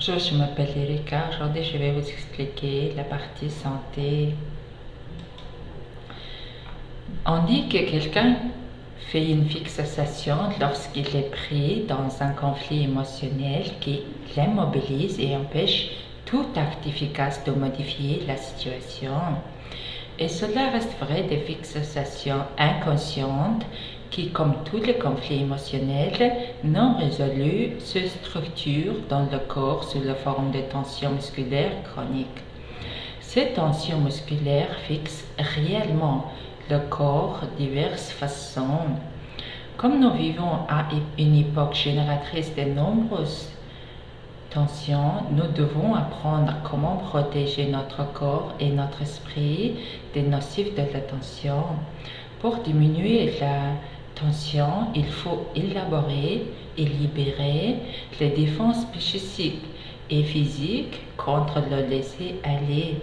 Bonjour, je m'appelle Erika. Aujourd'hui, je vais vous expliquer la partie santé. On dit que quelqu'un fait une fixation lorsqu'il est pris dans un conflit émotionnel qui l'immobilise et empêche tout acte efficace de modifier la situation. Et cela reste vrai des fixations inconscientes qui, comme tous les conflits émotionnels non résolus, se structurent dans le corps sous la forme de tensions musculaires chroniques. Ces tensions musculaires fixent réellement le corps de diverses façons. Comme nous vivons à une époque génératrice de nombreuses tensions, nous devons apprendre comment protéger notre corps et notre esprit des nocifs de la tension. Pour diminuer la tension, il faut élaborer et libérer les défenses psychiques et physiques contre le laisser-aller.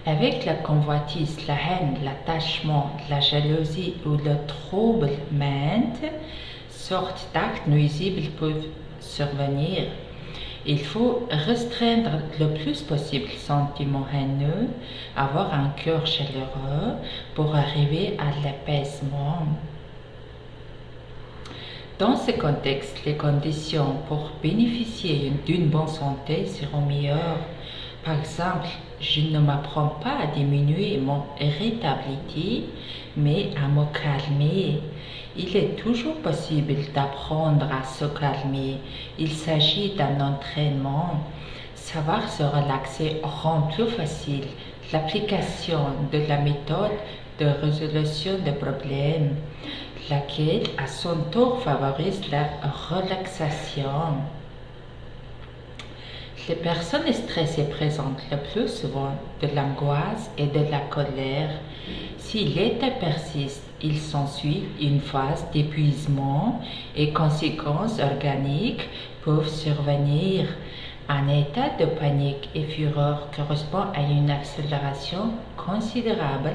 Avec la convoitise, la haine, l'attachement, la jalousie ou le trouble, maintes sortes d'actes nuisibles peuvent survenir. Il faut restreindre le plus possible les sentiments haineux, avoir un cœur chaleureux pour arriver à l'apaisement. Dans ce contexte, les conditions pour bénéficier d'une bonne santé seront meilleures. Par exemple, je ne m'apprends pas à diminuer mon irritabilité, mais à me calmer. Il est toujours possible d'apprendre à se calmer. Il s'agit d'un entraînement. Savoir se relaxer rend plus facile l'application de la méthode de résolution des problèmes, laquelle à son tour favorise la relaxation. Les personnes stressées présentent le plus souvent de l'angoisse et de la colère. Si l'état persiste, il s'ensuit une phase d'épuisement et conséquences organiques peuvent survenir. Un état de panique et fureur correspond à une accélération considérable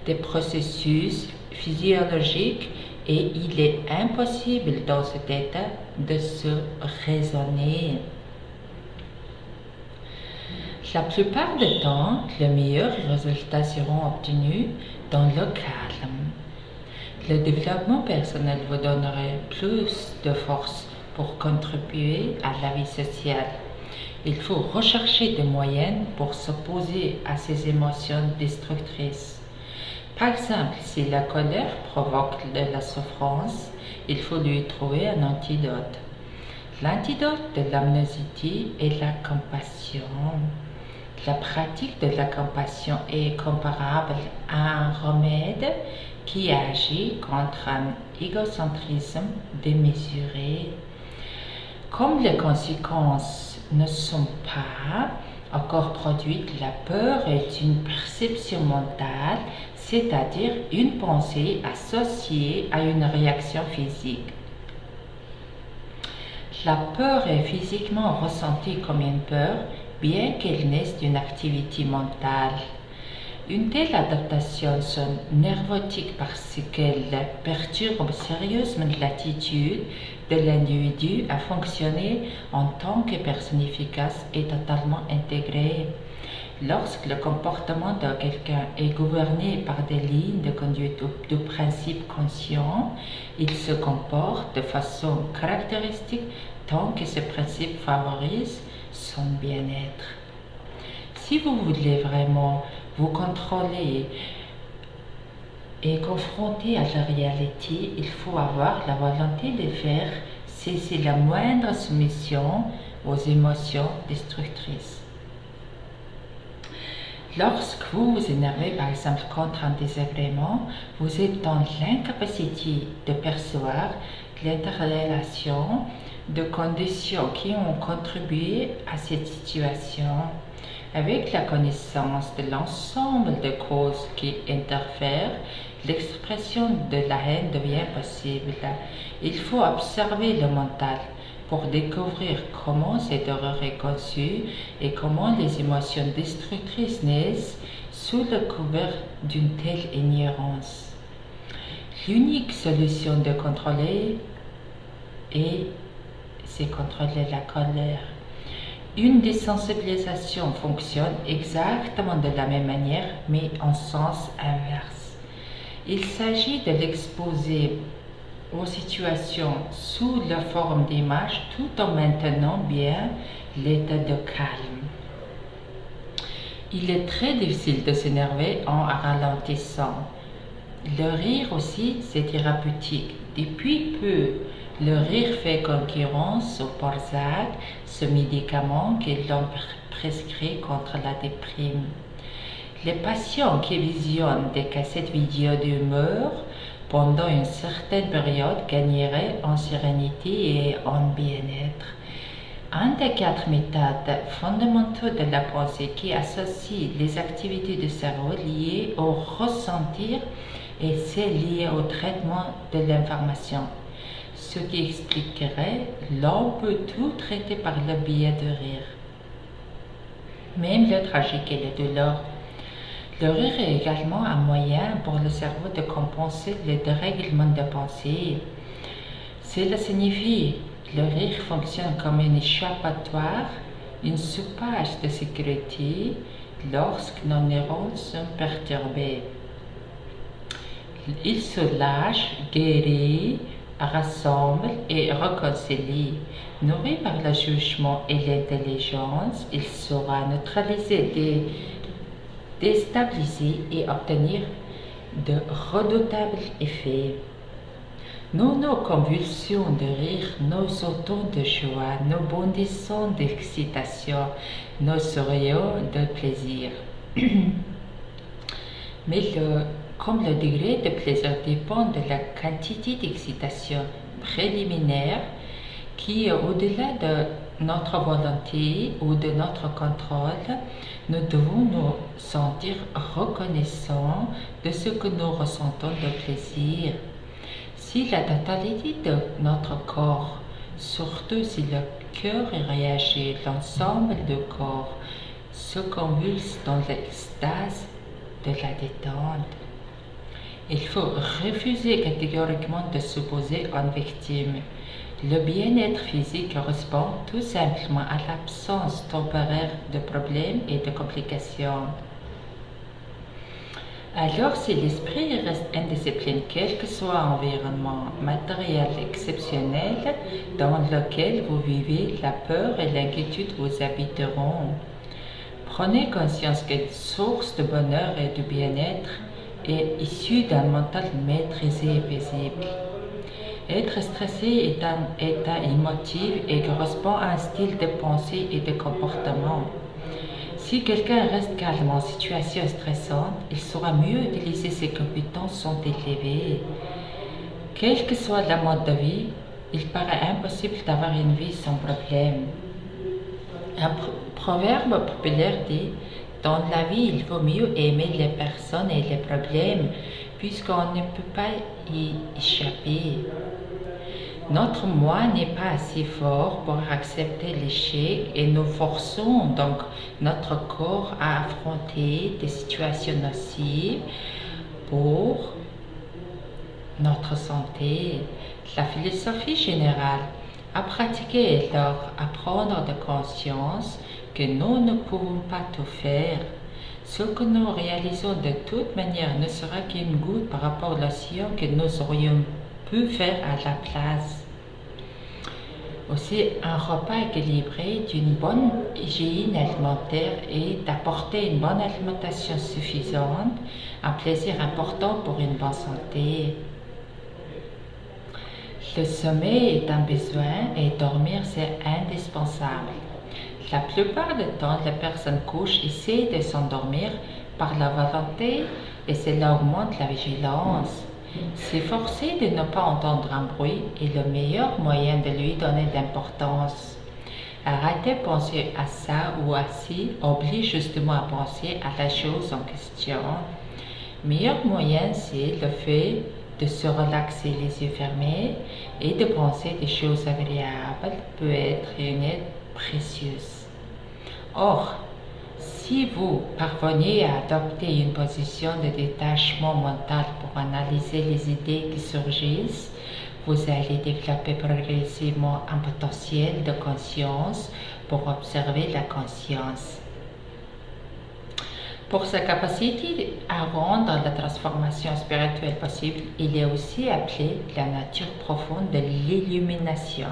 des processus physiologiques et il est impossible dans cet état de se raisonner. La plupart du temps, les meilleurs résultats seront obtenus dans le calme. Le développement personnel vous donnerait plus de force pour contribuer à la vie sociale. Il faut rechercher des moyens pour s'opposer à ces émotions destructrices. Par exemple, si la colère provoque de la souffrance, il faut lui trouver un antidote. L'antidote de l'amnésie est la compassion. La pratique de la compassion est comparable à un remède qui agit contre un égocentrisme démesuré. Comme les conséquences ne sont pas encore produites, la peur est une perception mentale, c'est-à-dire une pensée associée à une réaction physique. La peur est physiquement ressentie comme une peur, bien qu'elle naisse d'une activité mentale. Une telle adaptation sonne nervotique parce qu'elle perturbe sérieusement l'attitude de l'individu à fonctionner en tant que personne efficace et totalement intégrée. Lorsque le comportement de quelqu'un est gouverné par des lignes de conduite ou de principes conscients, il se comporte de façon caractéristique tant que ces principes favorisent son bien-être. Si vous voulez vraiment vous contrôler et confronter à la réalité, il faut avoir la volonté de faire cesser la moindre soumission aux émotions destructrices. Lorsque vous vous énervez par exemple contre un désagrément, vous êtes dans l'incapacité de percevoir l'interrelation de conditions qui ont contribué à cette situation. Avec la connaissance de l'ensemble des causes qui interfèrent, l'expression de la haine devient possible. Il faut observer le mental pour découvrir comment cette horreur est conçue et comment les émotions destructrices naissent sous le couvert d'une telle ignorance. L'unique solution de contrôler est c'est contrôler la colère. Une désensibilisation fonctionne exactement de la même manière, mais en sens inverse. Il s'agit de l'exposer aux situations sous la forme d'images tout en maintenant bien l'état de calme. Il est très difficile de s'énerver en ralentissant. Le rire aussi, c'est thérapeutique. Depuis peu, le rire fait concurrence au Prozac, ce médicament que l'on prescrit contre la déprime. Les patients qui visionnent des cassettes vidéo d'humeur pendant une certaine période gagneraient en sérénité et en bien-être. Un des 4 méthodes fondamentaux de la pensée qui associe les activités du cerveau liées au ressentir et celles liées au traitement de l'information. Ce qui expliquerait l'on peut tout traiter par le biais de rire. Même le tragique et le douleur. Le rire est également un moyen pour le cerveau de compenser le dérèglement de pensée. Cela signifie que le rire fonctionne comme un échappatoire, une soupage de sécurité lorsque nos neurones sont perturbés. Il soulage, guérit, rassemble et réconcilie. Nourri par le jugement et l'intelligence, il saura neutraliser, déstabiliser et obtenir de redoutables effets. Nos convulsions de rire, nos sautons de joie, nos bondissements d'excitation, nos sourires de plaisir. Mais comme le degré de plaisir dépend de la quantité d'excitation préliminaire qui est au-delà de notre volonté ou de notre contrôle, nous devons nous sentir reconnaissants de ce que nous ressentons de plaisir. Si la totalité de notre corps, surtout si le cœur réagit, l'ensemble du corps se convulse dans l'extase de la détente. Il faut refuser catégoriquement de se poser en victime. Le bien-être physique correspond tout simplement à l'absence temporaire de problèmes et de complications. Alors, si l'esprit reste indiscipliné, quel que soit l'environnement matériel exceptionnel dans lequel vous vivez, la peur et l'inquiétude vous habiteront. Prenez conscience que la source de bonheur et de bien-être est issue d'un mental maîtrisé et paisible. Être stressé est un état émotif et correspond à un style de pensée et de comportement. Si quelqu'un reste calme en situation stressante, il saura mieux utiliser ses compétences sont élevées. Quel que soit le mode de vie, il paraît impossible d'avoir une vie sans problème. Un proverbe populaire dit « Dans la vie, il vaut mieux aimer les personnes et les problèmes, puisqu'on ne peut pas y échapper. » Notre moi n'est pas assez fort pour accepter l'échec et nous forçons donc notre corps à affronter des situations nocives pour notre santé. La philosophie générale à pratiquer est alors à prendre de conscience que nous ne pouvons pas tout faire. Ce que nous réalisons de toute manière ne sera qu'une goutte par rapport à l'océan que nous aurions pu faire à la place. Aussi, un repas équilibré d'une bonne hygiène alimentaire et d'apporter une bonne alimentation suffisante, un plaisir important pour une bonne santé. Le sommeil est un besoin et dormir c'est indispensable. La plupart du temps, les personnes couchent essaient de s'endormir par la volonté et cela augmente la vigilance. S'efforcer de ne pas entendre un bruit est le meilleur moyen de lui donner de l'importance. Arrêter de penser à ça ou à ci oblige justement à penser à la chose en question. Le meilleur moyen, c'est le fait de se relaxer les yeux fermés et de penser des choses agréables peut être une aide précieuse. Or, si vous parvenez à adopter une position de détachement mental pour analyser les idées qui surgissent, vous allez développer progressivement un potentiel de conscience pour observer la conscience. Pour sa capacité à rendre la transformation spirituelle possible, il est aussi appelé la nature profonde de l'illumination.